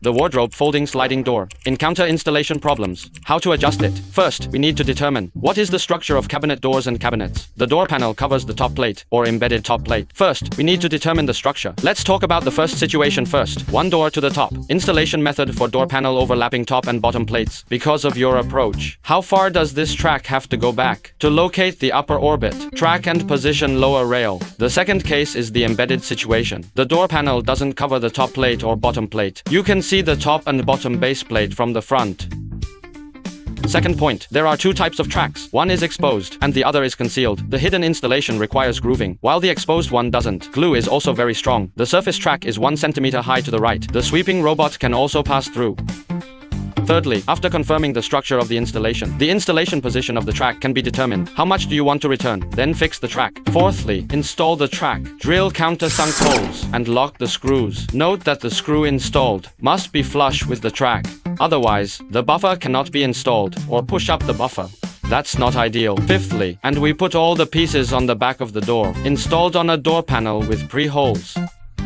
The wardrobe folding sliding door. Encounter installation problems. How to adjust it. First, we need to determine what is the structure of cabinet doors and cabinets. The door panel covers the top plate or embedded top plate. First, we need to determine the structure. Let's talk about the first situation first. One door to the top. Installation method for door panel overlapping top and bottom plates. Because of your approach, how far does this track have to go back? To locate the upper orbit, track and position lower rail. The second case is the embedded situation. The door panel doesn't cover the top plate or bottom plate. You can see the top and bottom base plate from the front. Second point, there are two types of tracks. One is exposed, and the other is concealed. The hidden installation requires grooving, while the exposed one doesn't. Glue is also very strong. The surface track is 1 centimeter high to the right. The sweeping robot can also pass through. Thirdly, after confirming the structure of the installation position of the track can be determined. How much do you want to return? Then fix the track. Fourthly, install the track. Drill countersunk holes and lock the screws. Note that the screw installed must be flush with the track. Otherwise, the buffer cannot be installed or push up the buffer. That's not ideal. Fifthly, and we put all the pieces on the back of the door, installed on a door panel with pre-holes.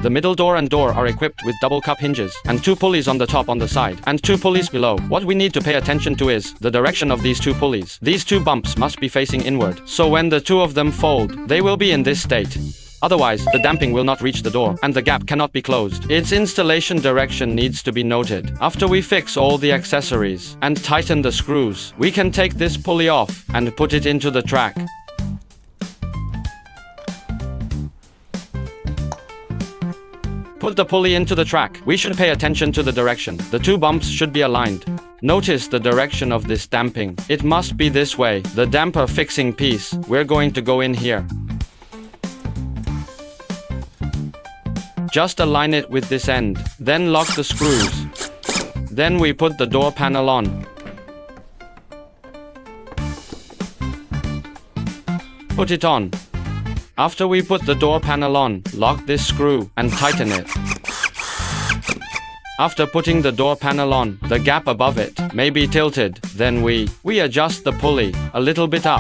The middle door and door are equipped with double cup hinges and 2 pulleys on the top on the side and 2 pulleys below. What we need to pay attention to is the direction of these 2 pulleys. These 2 bumps must be facing inward, so when the 2 of them fold, they will be in this state. Otherwise, the damping will not reach the door and the gap cannot be closed. Its installation direction needs to be noted. After we fix all the accessories and tighten the screws, we can take this pulley off and put it into the track. Put the pulley into the track. We should pay attention to the direction. The 2 bumps should be aligned. Notice the direction of this damping. It must be this way. The damper fixing piece, we're going to go in here. Just align it with this end. Then lock the screws. Then we put the door panel on. Put it on. After we put the door panel on, lock this screw and tighten it. After putting the door panel on, the gap above it may be tilted. Then we adjust the pulley a little bit up.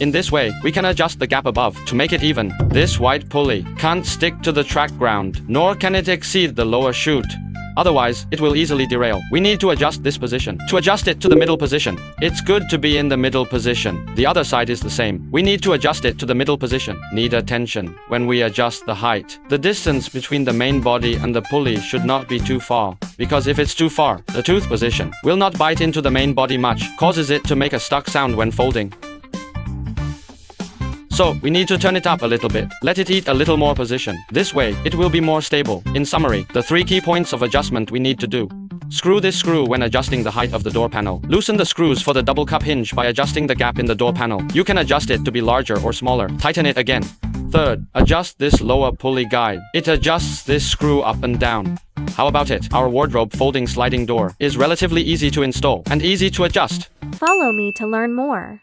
In this way, we can adjust the gap above to make it even. This white pulley can't stick to the track ground, nor can it exceed the lower chute. Otherwise, it will easily derail. We need to adjust this position. To adjust it to the middle position, it's good to be in the middle position. The other side is the same. We need to adjust it to the middle position. Need attention when we adjust the height. The distance between the main body and the pulley should not be too far, because if it's too far, the tooth position will not bite into the main body much, causes it to make a stuck sound when folding. So, we need to turn it up a little bit. Let it eat a little more position. This way, it will be more stable. In summary, the 3 key points of adjustment we need to do. Screw this screw when adjusting the height of the door panel. Loosen the screws for the double cup hinge by adjusting the gap in the door panel. You can adjust it to be larger or smaller. Tighten it again. Third, adjust this lower pulley guide. It adjusts this screw up and down. How about it? Our wardrobe folding sliding door is relatively easy to install and easy to adjust. Follow me to learn more.